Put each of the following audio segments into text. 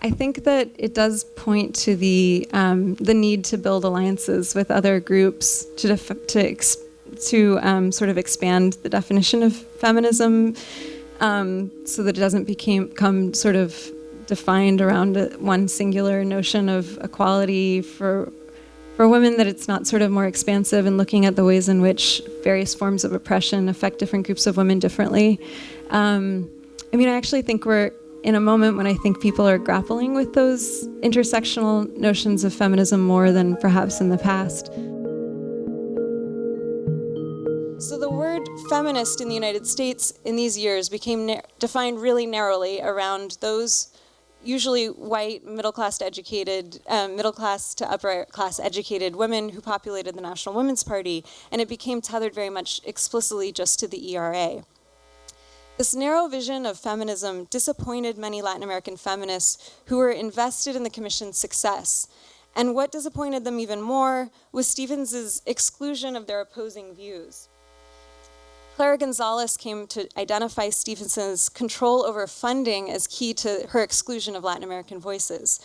I think that it does point to the need to build alliances with other groups to sort of expand the definition of feminism, so that it doesn't become sort of defined around one singular notion of equality for women, that it's not sort of more expansive and looking at the ways in which various forms of oppression affect different groups of women differently. I actually think we're in a moment when I think people are grappling with those intersectional notions of feminism more than perhaps in the past. So the word feminist in the United States in these years became defined really narrowly around those usually white, middle-class to upper class educated women who populated the National Women's Party, and it became tethered very much explicitly just to the ERA. This narrow vision of feminism disappointed many Latin American feminists who were invested in the Commission's success. And what disappointed them even more was Stevens's exclusion of their opposing views. Clara Gonzalez came to identify Stevenson's control over funding as key to her exclusion of Latin American voices.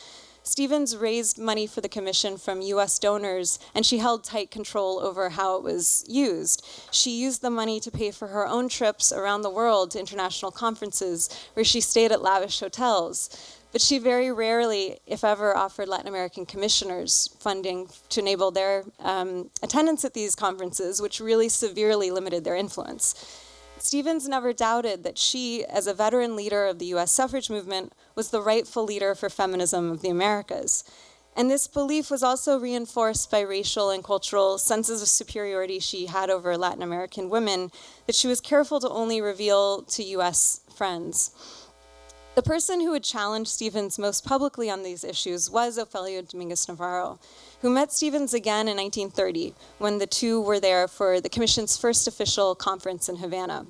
Stevens raised money for the commission from US donors, and she held tight control over how it was used. She used the money to pay for her own trips around the world to international conferences, where she stayed at lavish hotels. But she very rarely, if ever, offered Latin American commissioners funding to enable their attendance at these conferences, which really severely limited their influence. Stevens never doubted that she, as a veteran leader of the US suffrage movement, was the rightful leader for feminism of the Americas. And this belief was also reinforced by racial and cultural senses of superiority she had over Latin American women that she was careful to only reveal to US friends. The person who would challenge Stevens most publicly on these issues was Ofelia Dominguez Navarro, who met Stevens again in 1930, when the two were there for the Commission's first official conference in Havana.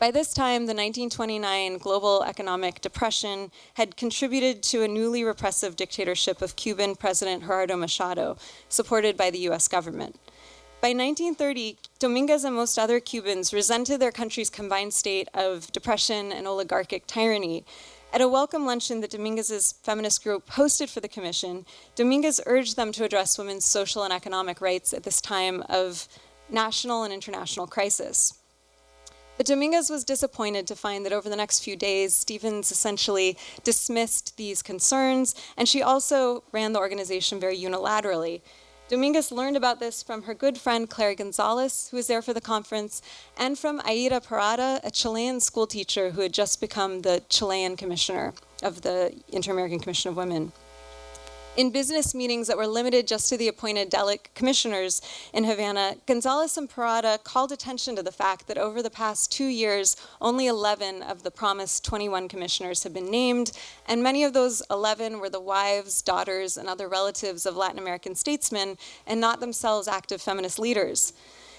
By this time, the 1929 global economic depression had contributed to a newly repressive dictatorship of Cuban President Gerardo Machado, supported by the US government. By 1930, Dominguez and most other Cubans resented their country's combined state of depression and oligarchic tyranny. At a welcome luncheon that Dominguez's feminist group hosted for the commission, Dominguez urged them to address women's social and economic rights at this time of national and international crisis. But Dominguez was disappointed to find that over the next few days, Stevens essentially dismissed these concerns, and she also ran the organization very unilaterally. Dominguez learned about this from her good friend Clara Gonzalez, who was there for the conference, and from Aida Parada, a Chilean school teacher who had just become the Chilean commissioner of the Inter-American Commission of Women. In business meetings that were limited just to the appointed delegate commissioners in Havana, Gonzalez and Parada called attention to the fact that over the past 2 years, only 11 of the promised 21 commissioners had been named, and many of those 11 were the wives, daughters, and other relatives of Latin American statesmen, and not themselves active feminist leaders.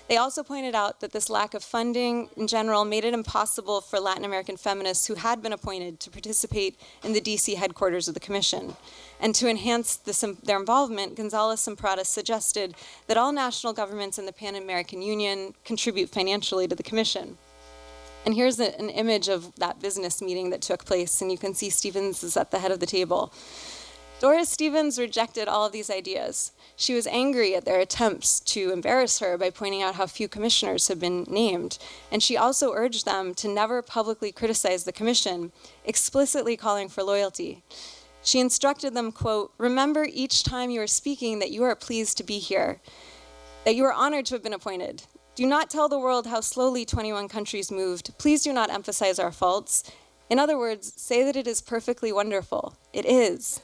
They also pointed out that this lack of funding in general made it impossible for Latin American feminists who had been appointed to participate in the DC headquarters of the commission. And to enhance their involvement, Gonzalez and Parada suggested that all national governments in the Pan-American Union contribute financially to the commission. And here's an image of that business meeting that took place, and you can see Stevens is at the head of the table. Doris Stevens rejected all of these ideas. She was angry at their attempts to embarrass her by pointing out how few commissioners had been named, and she also urged them to never publicly criticize the commission, explicitly calling for loyalty. She instructed them, quote, "Remember each time you are speaking that you are pleased to be here, that you are honored to have been appointed. Do not tell the world how slowly 21 countries moved. Please do not emphasize our faults. In other words, say that it is perfectly wonderful. It is."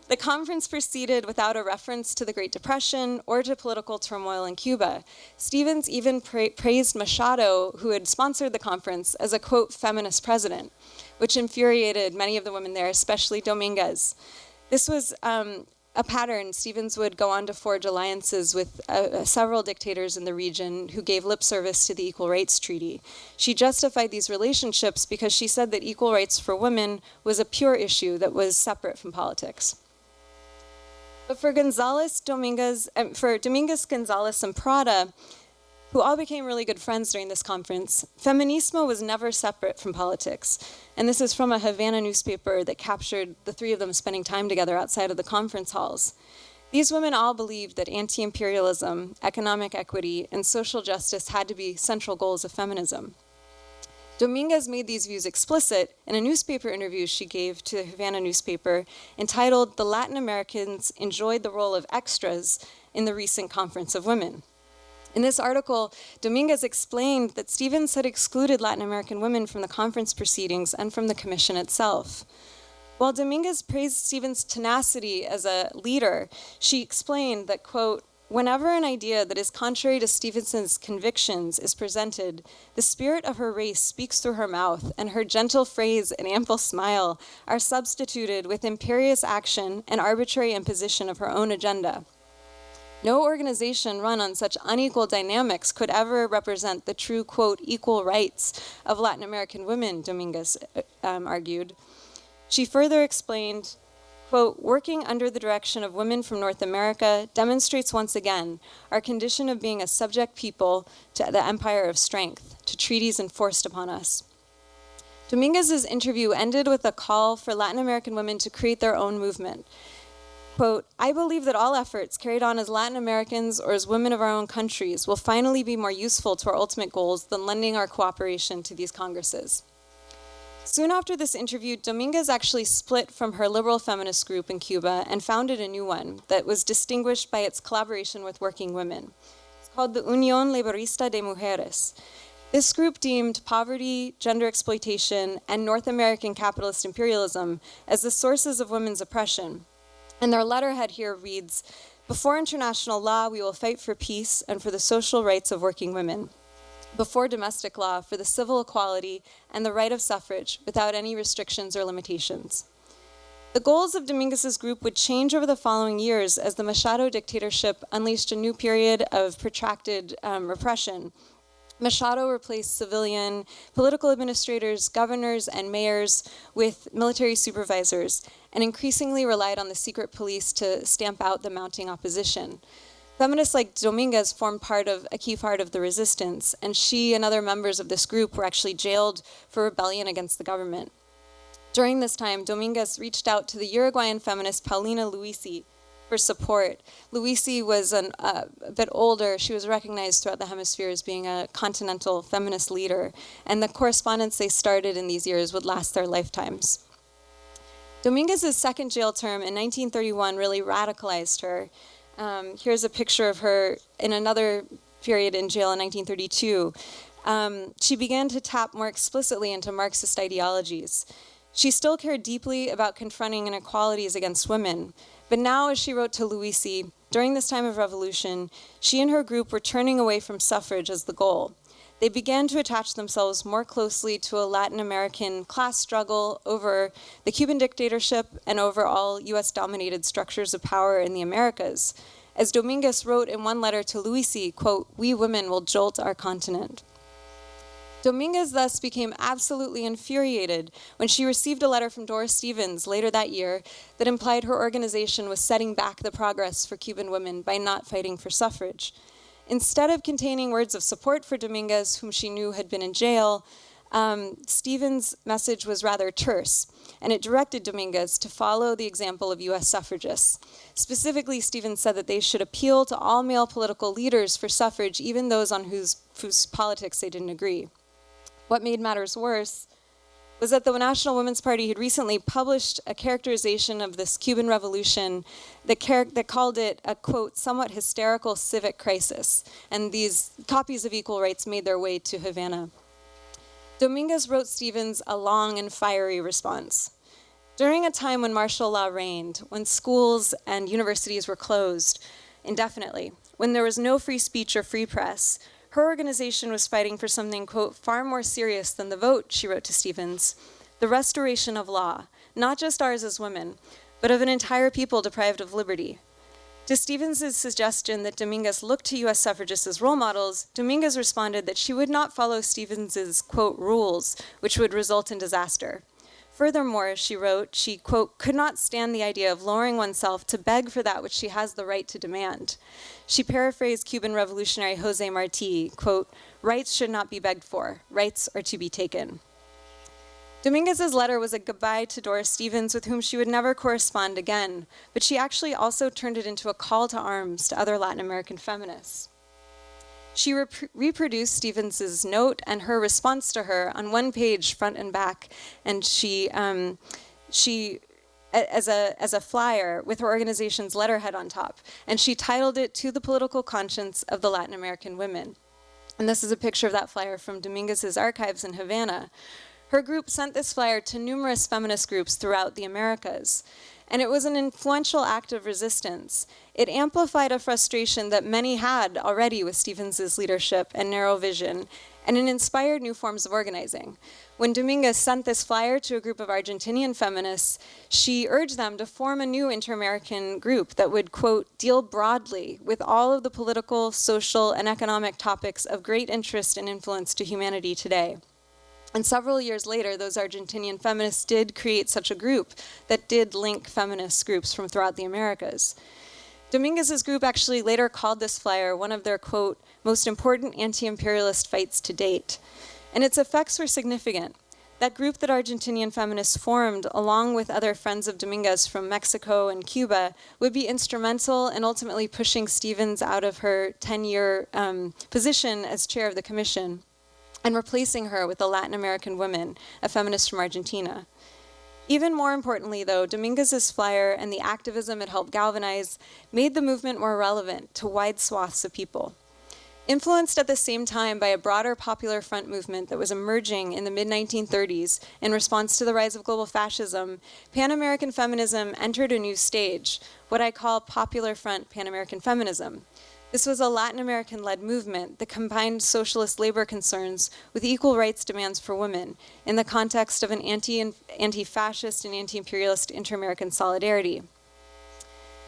The conference proceeded without a reference to the Great Depression or to political turmoil in Cuba. Stevens even praised Machado, who had sponsored the conference, as a, quote, "feminist president," which infuriated many of the women there, especially Dominguez. This was a pattern. Stevens would go on to forge alliances with several dictators in the region who gave lip service to the Equal Rights Treaty. She justified these relationships because she said that equal rights for women was a pure issue that was separate from politics. But for Dominguez, Gonzalez, and Parada, who all became really good friends during this conference, feminismo was never separate from politics. And this is from a Havana newspaper that captured the three of them spending time together outside of the conference halls. These women all believed that anti-imperialism, economic equity, and social justice had to be central goals of feminism. Dominguez made these views explicit in a newspaper interview she gave to the Havana newspaper entitled "The Latin Americans Enjoyed the Role of Extras in the Recent Conference of Women." In this article, Dominguez explained that Stevens had excluded Latin American women from the conference proceedings and from the commission itself. While Dominguez praised Stevens' tenacity as a leader, she explained that, quote, "Whenever an idea that is contrary to Stevenson's convictions is presented, the spirit of her race speaks through her mouth, and her gentle phrase and ample smile are substituted with imperious action and arbitrary imposition of her own agenda. No organization run on such unequal dynamics could ever represent the true, quote, equal rights of Latin American women," Dominguez argued. She further explained, quote, "Working under the direction of women from North America demonstrates once again our condition of being a subject people to the empire of strength, to treaties enforced upon us." Dominguez's interview ended with a call for Latin American women to create their own movement. Quote, "I believe that all efforts carried on as Latin Americans or as women of our own countries will finally be more useful to our ultimate goals than lending our cooperation to these congresses." Soon after this interview, Dominguez actually split from her liberal feminist group in Cuba and founded a new one that was distinguished by its collaboration with working women. It's called the Unión Laborista de Mujeres. This group deemed poverty, gender exploitation, and North American capitalist imperialism as the sources of women's oppression. And their letterhead here reads, "Before international law, we will fight for peace and for the social rights of working women. Before domestic law, for the civil equality and the right of suffrage without any restrictions or limitations." The goals of Dominguez's group would change over the following years as the Machado Dictatorship unleashed a new period of protracted repression. Machado replaced civilian political administrators, governors, and mayors with military supervisors, and increasingly relied on the secret police to stamp out the mounting opposition. Feminists like Dominguez formed a key part of the resistance, and she and other members of this group were actually jailed for rebellion against the government. During this time, Dominguez reached out to the Uruguayan feminist Paulina Luisi for support. Luisi was a bit older. She was recognized throughout the hemisphere as being a continental feminist leader, and the correspondence they started in these years would last their lifetimes. Dominguez's second jail term in 1931 really radicalized her. Here's a picture of her in another period in jail in 1932. She began to tap more explicitly into Marxist ideologies. She still cared deeply about confronting inequalities against women, but now, as she wrote to Luisi, during this time of revolution, she and her group were turning away from suffrage as the goal. They began to attach themselves more closely to a Latin American class struggle over the Cuban dictatorship and over all US-dominated structures of power in the Americas. As Dominguez wrote in one letter to Luisi, quote, "We women will jolt our continent." Dominguez thus became absolutely infuriated when she received a letter from Doris Stevens later that year that implied her organization was setting back the progress for Cuban women by not fighting for suffrage. Instead of containing words of support for Dominguez, whom she knew had been in jail, Stevens' message was rather terse, and it directed Dominguez to follow the example of US suffragists. Specifically, Stevens said that they should appeal to all male political leaders for suffrage, even those on whose politics they didn't agree. What made matters worse was that the National Women's Party had recently published a characterization of this Cuban revolution that called it a, quote, somewhat hysterical civic crisis, and these copies of Equal Rights made their way to Havana. Dominguez wrote Stevens a long and fiery response. During a time when martial law reigned, when schools and universities were closed indefinitely, when there was no free speech or free press, her organization was fighting for something, quote, far more serious than the vote, she wrote to Stevens, the restoration of law, not just ours as women, but of an entire people deprived of liberty. To Stevens' suggestion that Dominguez look to US suffragists as role models, Dominguez responded that she would not follow Stevens' quote, rules, which would result in disaster. Furthermore, she wrote, she, quote, could not stand the idea of lowering oneself to beg for that which she has the right to demand. She paraphrased Cuban revolutionary Jose Marti, quote, rights should not be begged for, rights are to be taken. Dominguez's letter was a goodbye to Doris Stevens, with whom she would never correspond again, but she actually also turned it into a call to arms to other Latin American feminists. She reproduced Stevens's note and her response to her on one page, front and back, and she as a flyer with her organization's letterhead on top, and she titled it "To the Political Conscience of the Latin American Women." And this is a picture of that flyer from Dominguez's archives in Havana. Her group sent this flyer to numerous feminist groups throughout the Americas, and it was an influential act of resistance. It amplified a frustration that many had already with Stevens's leadership and narrow vision, and it inspired new forms of organizing. When Dominguez sent this flyer to a group of Argentinian feminists, she urged them to form a new inter-American group that would, quote, deal broadly with all of the political, social, and economic topics of great interest and influence to humanity today. And several years later, those Argentinian feminists did create such a group that did link feminist groups from throughout the Americas. Dominguez's group actually later called this flyer one of their, quote, most important anti-imperialist fights to date. And its effects were significant. That group that Argentinian feminists formed, along with other friends of Dominguez from Mexico and Cuba, would be instrumental in ultimately pushing Stevens out of her 10-year position as chair of the commission, and replacing her with a Latin American woman, a feminist from Argentina. Even more importantly, though, Dominguez's flyer and the activism it helped galvanize made the movement more relevant to wide swaths of people. Influenced at the same time by a broader popular front movement that was emerging in the mid-1930s in response to the rise of global fascism, Pan-American feminism entered a new stage, what I call popular front Pan-American feminism. This was a Latin American-led movement that combined socialist labor concerns with equal rights demands for women in the context of an anti-fascist and anti-imperialist inter-American solidarity.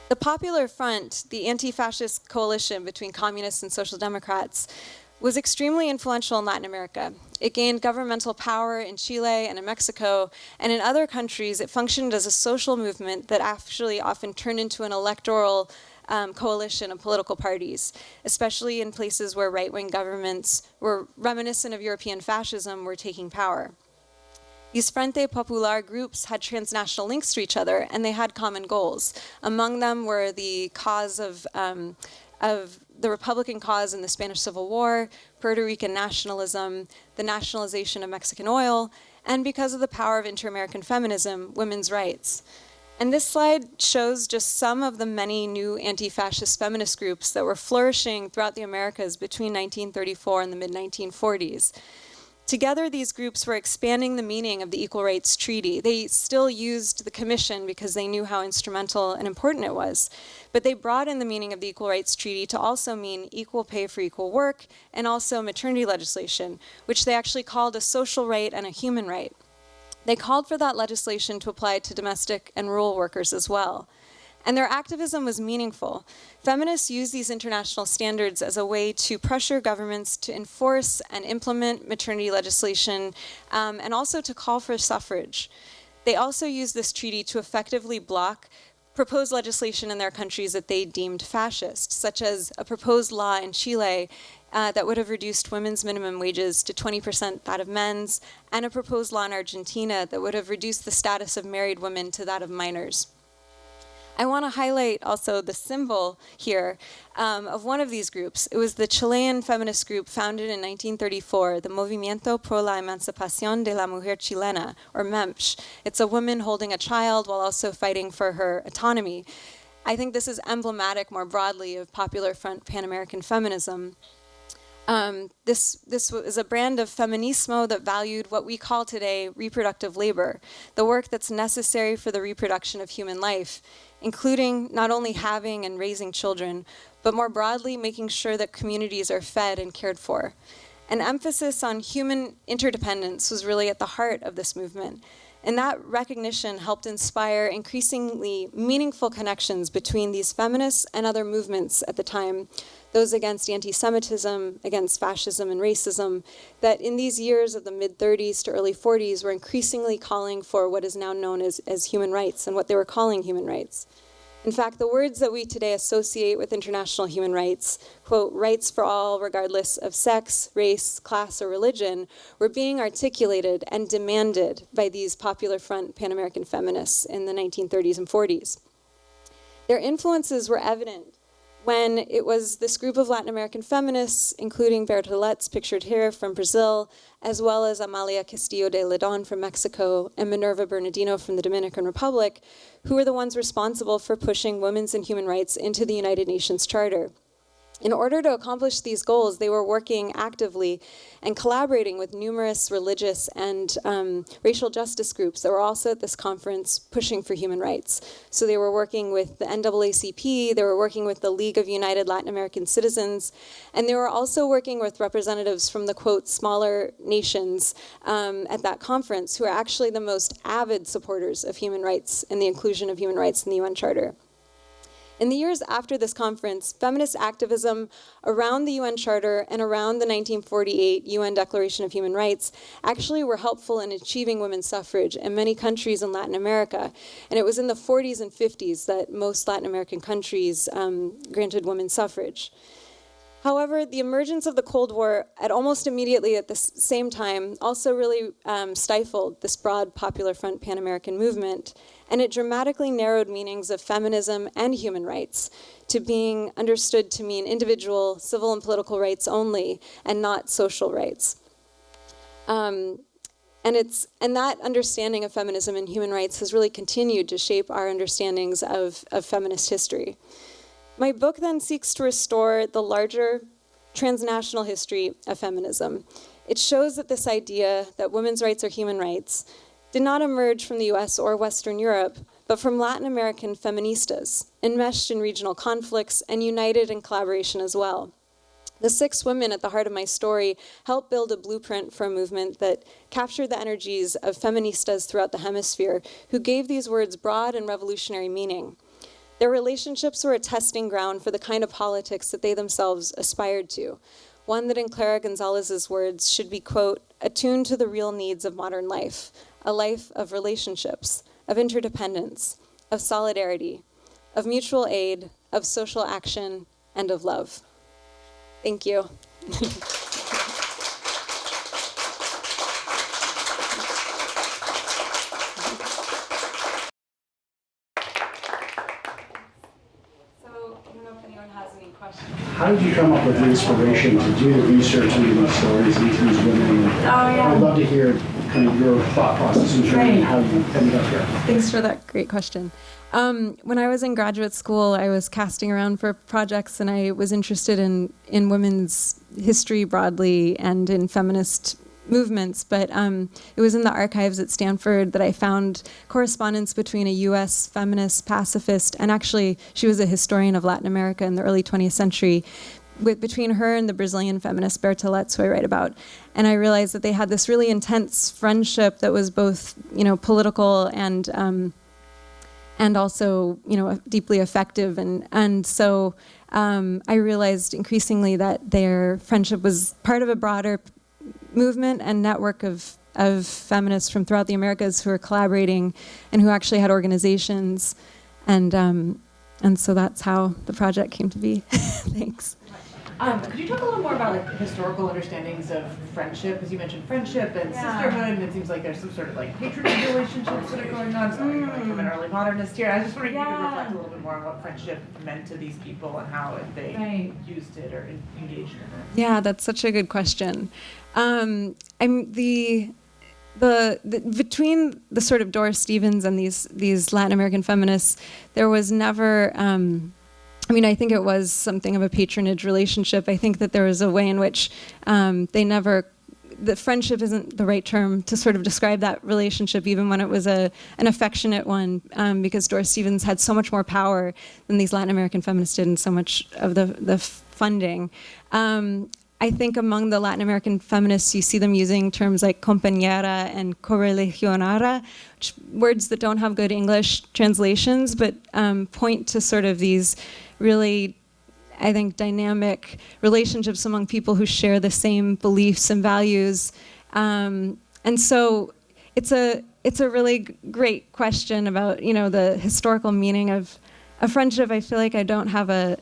The Popular Front, the anti-fascist coalition between communists and social democrats, was extremely influential in Latin America. It gained governmental power in Chile and in Mexico, and in other countries it functioned as a social movement that actually often turned into an electoral coalition of political parties, especially in places where right-wing governments were reminiscent of European fascism were taking power. These Frente Popular groups had transnational links to each other, and they had common goals. Among them were the cause of the Republican cause in the Spanish Civil War, Puerto Rican nationalism, the nationalization of Mexican oil, and because of the power of inter-American feminism, women's rights. And this slide shows just some of the many new anti-fascist feminist groups that were flourishing throughout the Americas between 1934 and the mid-1940s. Together, these groups were expanding the meaning of the Equal Rights Treaty. They still used the Commission because they knew how instrumental and important it was, but they broadened the meaning of the Equal Rights Treaty to also mean equal pay for equal work and also maternity legislation, which they actually called a social right and a human right. They called for that legislation to apply to domestic and rural workers as well. And their activism was meaningful. Feminists used these international standards as a way to pressure governments to enforce and implement maternity legislation, and also to call for suffrage. They also used this treaty to effectively block proposed legislation in their countries that they deemed fascist, such as a proposed law in Chile that would have reduced women's minimum wages to 20% that of men's, and a proposed law in Argentina that would have reduced the status of married women to that of minors. I want to highlight also the symbol here of one of these groups. It was the Chilean feminist group founded in 1934, the Movimiento pro la Emancipación de la Mujer Chilena, or MEMCH. It's a woman holding a child while also fighting for her autonomy. I think this is emblematic more broadly of popular front Pan-American feminism. This was a brand of feminismo that valued what we call today reproductive labor, the work that's necessary for the reproduction of human life, including not only having and raising children, but more broadly making sure that communities are fed and cared for. An emphasis on human interdependence was really at the heart of this movement. And that recognition helped inspire increasingly meaningful connections between these feminists and other movements at the time, those against anti-Semitism, against fascism and racism, that in these years of the mid-30s to early 40s were increasingly calling for what is now known as human rights and what they were calling human rights. In fact, the words that we today associate with international human rights, quote, rights for all regardless of sex, race, class, or religion, were being articulated and demanded by these Popular Front Pan-American feminists in the 1930s and 40s. Their influences were evident when it was this group of Latin American feminists, including Bertolet's pictured here from Brazil, as well as Amalia Castillo de Ledon from Mexico and Minerva Bernardino from the Dominican Republic, who were the ones responsible for pushing women's and human rights into the United Nations Charter. In order to accomplish these goals, they were working actively and collaborating with numerous religious and racial justice groups that were also at this conference pushing for human rights. So they were working with the NAACP, they were working with the League of United Latin American Citizens, and they were also working with representatives from the, quote, smaller nations at that conference who are actually the most avid supporters of human rights and the inclusion of human rights in the UN Charter. In the years after this conference, feminist activism around the UN Charter and around the 1948 UN Declaration of Human Rights actually were helpful in achieving women's suffrage in many countries in Latin America. And it was in the 40s and 50s that most Latin American countries granted women's suffrage. However, the emergence of the Cold War at almost immediately at the same time also really stifled this broad Popular Front Pan-American movement, and it dramatically narrowed meanings of feminism and human rights to being understood to mean individual civil and political rights only, and not social rights. And that understanding of feminism and human rights has really continued to shape our understandings of feminist history. My book then seeks to restore the larger transnational history of feminism. It shows that this idea that women's rights are human rights did not emerge from the US or Western Europe, but from Latin American feministas, enmeshed in regional conflicts and united in collaboration as well. The 6 women at the heart of my story helped build a blueprint for a movement that captured the energies of feministas throughout the hemisphere, who gave these words broad and revolutionary meaning. Their relationships were a testing ground for the kind of politics that they themselves aspired to, one that in Clara Gonzalez's words should be, quote, attuned to the real needs of modern life, a life of relationships, of interdependence, of solidarity, of mutual aid, of social action, and of love. Thank you. How did you come up with the inspiration to do the research into these stories, into these women? I'd love to hear kind of your thought process in terms of how you ended up here. Thanks for that great question. When I was in graduate school, I was casting around for projects, and I was interested in women's history broadly and in feminist movements, but it was in the archives at Stanford that I found correspondence between a US feminist pacifist, and actually she was a historian of Latin America in the early 20th century, between her and the Brazilian feminist Bertolet, who I write about. And I realized that they had this really intense friendship that was both, political and also, deeply effective. And so I realized increasingly that their friendship was part of a broader movement and network of feminists from throughout the Americas who were collaborating and who actually had organizations. And so that's how the project came to be. Thanks. Could you talk a little more about historical understandings of friendship? Because you mentioned friendship and sisterhood, and it seems like there's some sort of patronage relationships that are going on. So I'm an early modernist here. I was just wondering if you could reflect a little bit more on what friendship meant to these people and how they used it or engaged in it. Yeah, that's such a good question. Between the sort of Doris Stevens and these Latin American feminists, there was never. I think it was something of a patronage relationship. I think that there was a way in which the friendship isn't the right term to sort of describe that relationship, even when it was an affectionate one, because Doris Stevens had so much more power than these Latin American feminists did and so much of the funding. I think among the Latin American feminists, you see them using terms like compañera and correligionara, words that don't have good English translations, but point to sort of these really, I think, dynamic relationships among people who share the same beliefs and values. And so it's a really great question about, the historical meaning of friendship. I feel like I don't have a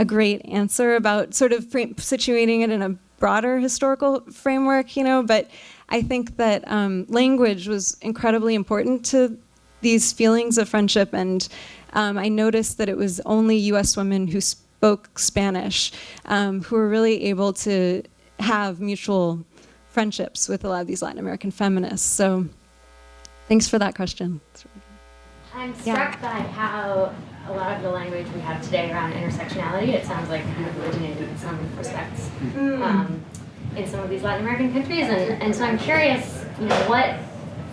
great answer about sort of situating it in a broader historical framework, but I think that language was incredibly important to these feelings of friendship, and I noticed that it was only US women who spoke Spanish who were really able to have mutual friendships with a lot of these Latin American feminists. So thanks for that question. I'm struck by how a lot of the language we have today around intersectionality, it sounds like kind of originated in some respects in some of these Latin American countries. And so I'm curious, what,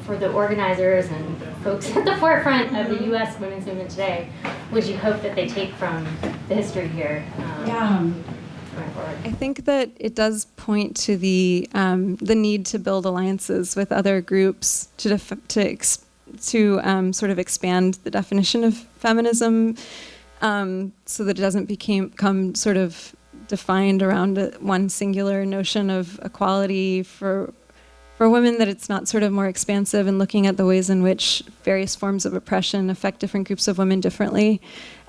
for the organizers and folks at the forefront of the U.S. women's movement today, would you hope that they take from the history here going forward? I think that it does point to the need to build alliances with other groups to sort of expand the definition of feminism, so that it doesn't become sort of defined around one singular notion of equality for women, that it's not sort of more expansive and looking at the ways in which various forms of oppression affect different groups of women differently.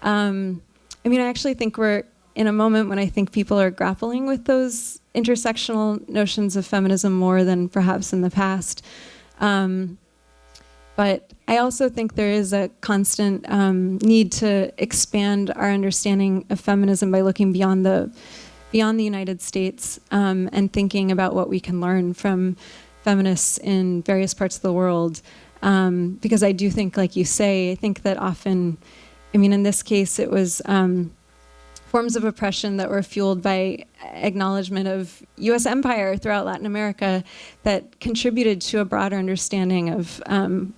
I actually think we're in a moment when I think people are grappling with those intersectional notions of feminism more than perhaps in the past. But I also think there is a constant need to expand our understanding of feminism by looking beyond the United States and thinking about what we can learn from feminists in various parts of the world. Because I do think, like you say, I think that often, in this case, it was forms of oppression that were fueled by acknowledgement of U.S. empire throughout Latin America that contributed to a broader understanding of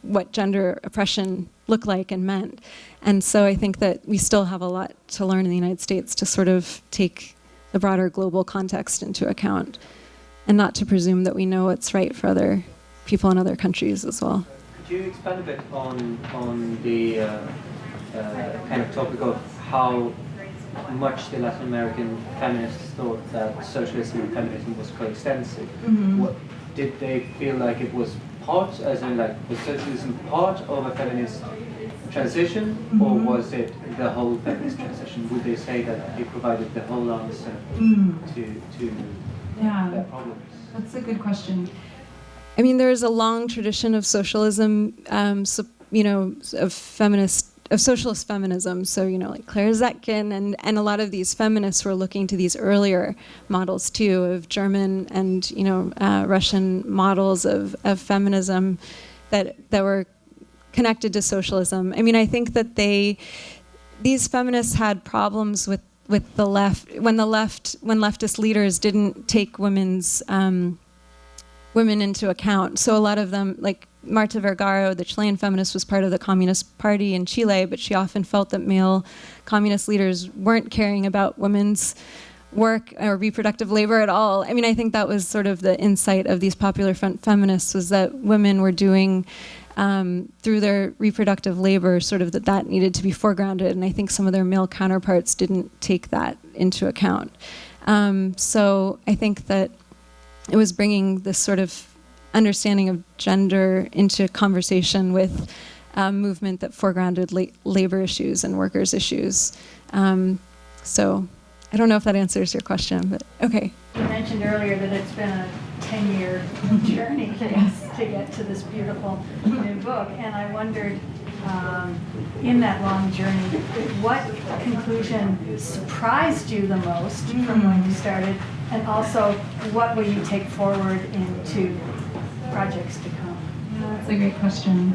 what gender oppression looked like and meant. And so I think that we still have a lot to learn in the United States to sort of take the broader global context into account and not to presume that we know what's right for other people in other countries as well. Could you expand a bit on the kind of topic of how much the Latin American feminists thought that socialism and feminism was coextensive? Mm-hmm. What, did they feel like it was part, as in like, was socialism part of a feminist transition, mm-hmm. or was it the whole feminist transition? Would they say that it provided the whole answer to their problems? That's a good question. There's a long tradition of socialism, of socialist feminism. So, like Claire Zetkin and a lot of these feminists were looking to these earlier models too, of German and, Russian models of feminism that were connected to socialism. I think that these feminists had problems with the left when leftist leaders didn't take women into account. So a lot of them, like Marta Vergara, the Chilean feminist, was part of the Communist Party in Chile, but she often felt that male communist leaders weren't caring about women's work or reproductive labor at all. I think that was sort of the insight of these popular front feminists, was that women were doing through their reproductive labor sort of that needed to be foregrounded, and I think some of their male counterparts didn't take that into account. So I think that it was bringing this sort of understanding of gender into conversation with a movement that foregrounded labor issues and workers' issues. So I don't know if that answers your question, but okay. You mentioned earlier that it's been a 10-year journey to get to this beautiful new book, and I wondered, in that long journey, what conclusion surprised you the most from when you started, and also what will you take forward into projects to come? Yeah, that's a great question.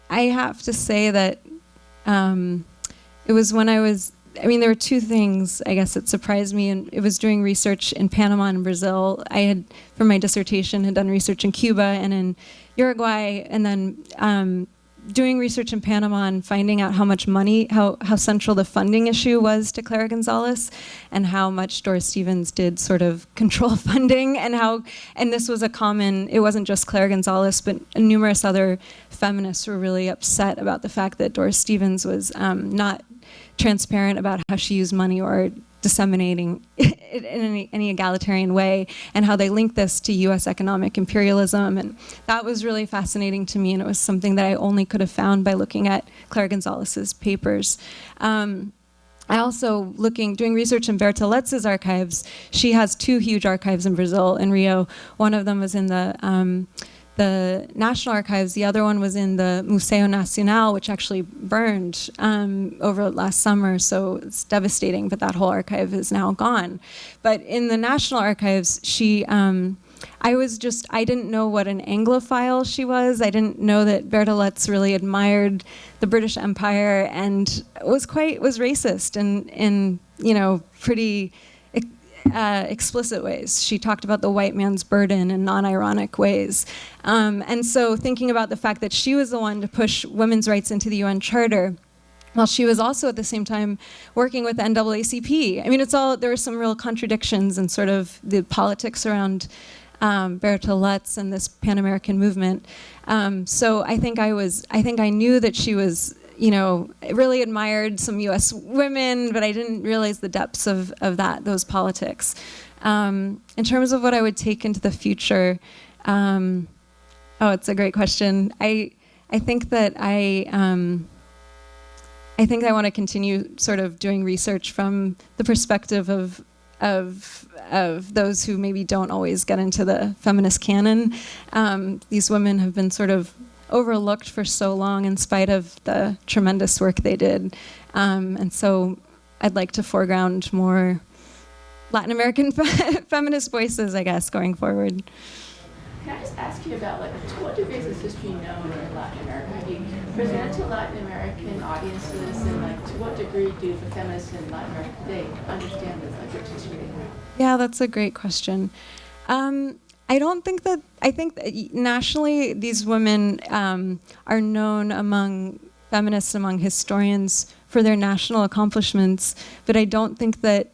I have to say that it was when I was, there were two things, I guess, that surprised me, and it was doing research in Panama and Brazil. I had, for my dissertation, had done research in Cuba and in Uruguay, and then doing research in Panama and finding out how much money, how central the funding issue was to Clara Gonzalez, and how much Doris Stevens did sort of control funding, and this was it wasn't just Clara Gonzalez, but numerous other feminists were really upset about the fact that Doris Stevens was not transparent about how she used money or disseminating it in any egalitarian way, and how they linked this to U.S. economic imperialism. And that was really fascinating to me, and it was something that I only could have found by looking at Clara Gonzalez's papers. I also, doing research in Bertoletz's archives, she has 2 huge archives in Brazil, in Rio. One of them was in the National Archives. The other one was in the Museo Nacional, which actually burned over last summer, so it's devastating, but that whole archive is now gone. But in the National Archives, I didn't know what an Anglophile she was. I didn't know that Bertoletz really admired the British Empire and was racist in pretty explicit ways. She talked about the white man's burden in non-ironic ways. And so thinking about the fact that she was the one to push women's rights into the UN Charter, while she was also at the same time working with the NAACP. I mean, there were some real contradictions in sort of the politics around Bertoletz and this Pan-American movement. So I think I knew that she was, really admired some U.S. women, but I didn't realize the depths of those politics. In terms of what I would take into the future, it's a great question. I think that I want to continue sort of doing research from the perspective of those who maybe don't always get into the feminist canon. These women have been sort of overlooked for so long in spite of the tremendous work they did. And so I'd like to foreground more Latin American feminist voices, I guess, going forward. Can I just ask you about, to what degree is this history known in Latin America? Have you presented to Latin American audiences, and to what degree do the feminists in Latin America today understand this rich history? Yeah, that's a great question. I think that nationally these women are known among feminists, among historians for their national accomplishments, but I don't think that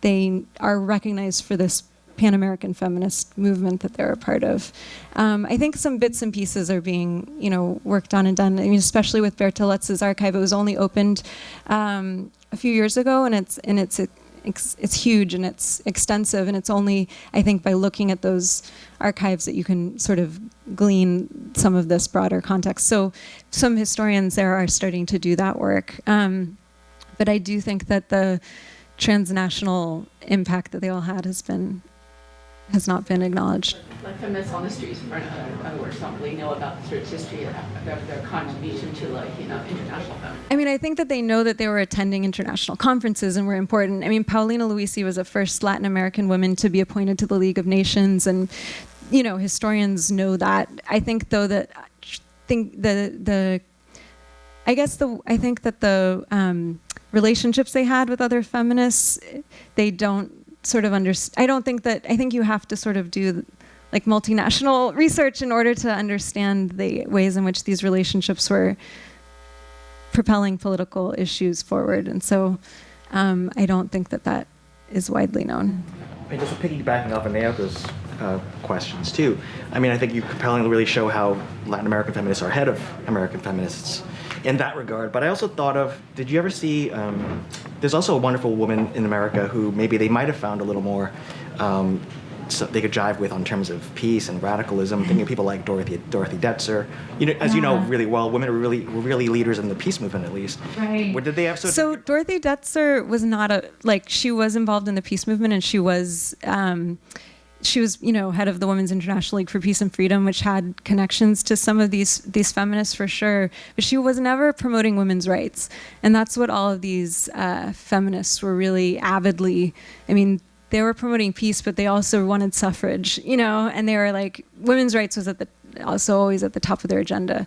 they are recognized for this Pan-American feminist movement that they're a part of. I think some bits and pieces are being, worked on and done. I mean, especially with Bertoletz's archive, it was only opened a few years ago, and it's huge and it's extensive, and it's only, I think, by looking at those archives that you can sort of glean some of this broader context. So some historians there are starting to do that work. But I do think that the transnational impact that they all had has not been acknowledged. Like feminists on the streets, in other words, don't really know about the rich history or their contribution to international feminism. I mean, I think that they know that they were attending international conferences and were important. I mean, Paulina Luisi was the first Latin American woman to be appointed to the League of Nations, and historians know that. I think though that the relationships they had with other feminists, they don't sort of understand. I think you have to sort of do multinational research in order to understand the ways in which these relationships were propelling political issues forward. And so I don't think that is widely known. And just piggybacking off of Naoko's questions too, I mean, I think you compellingly really show how Latin American feminists are ahead of American feminists in that regard. But I also thought of, did you ever see, there's also a wonderful woman in America who maybe they might have found a little more so they could jive with on terms of peace and radicalism. Thinking of people like Dorothy Detzer. As you know really well, women were really leaders in the peace movement, at least. Right. Did they have so Dorothy Detzer was not she was involved in the peace movement, and she was head of the Women's International League for Peace and Freedom, which had connections to some of these feminists for sure. But she was never promoting women's rights, and that's what all of these feminists were really avidly. I mean, they were promoting peace, but they also wanted suffrage, and they were women's rights was also always at the top of their agenda.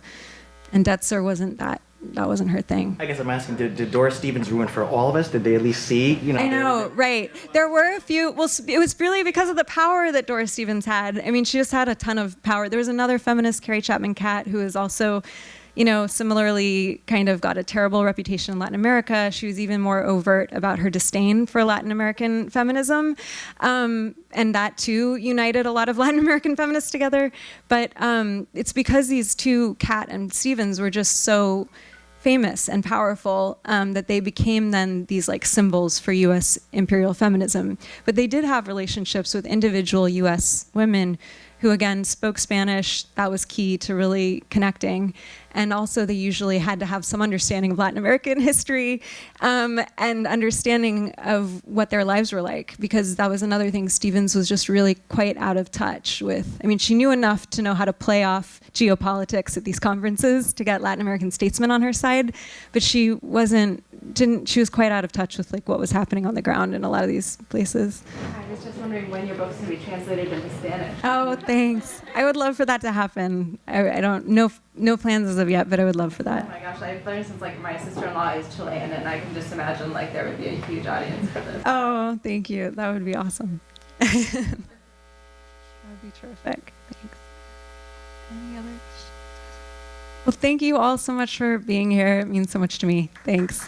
And Detzer wasn't that wasn't her thing. I guess I'm asking, did Doris Stevens ruin for all of us? Did they at least see, I know, right. There were a few, well, it was really because of the power that Doris Stevens had. I mean, she just had a ton of power. There was another feminist, Carrie Chapman Catt, who is also similarly kind of got a terrible reputation in Latin America. She was even more overt about her disdain for Latin American feminism. And that too united a lot of Latin American feminists together. But it's because these two, Kat and Stevens, were just so famous and powerful that they became then these like symbols for US imperial feminism. But they did have relationships with individual US women who again spoke Spanish. That was key to really connecting. And also they usually had to have some understanding of Latin American history and understanding of what their lives were like, because that was another thing. Stevens was just really quite out of touch with. I mean, she knew enough to know how to play off geopolitics at these conferences to get Latin American statesmen on her side, but she was quite out of touch with like what was happening on the ground in a lot of these places. I was just wondering when your book's going to be translated into Spanish. Oh, thanks. I would love for that to happen. I don't know. No plans as of yet, but I would love for that. Oh my gosh, I've learned since like my sister-in-law is Chilean, and I can just imagine like there would be a huge audience for this. Oh, thank you. That would be awesome. That would be terrific. Thanks. Any other questions? Well, thank you all so much for being here. It means so much to me. Thanks.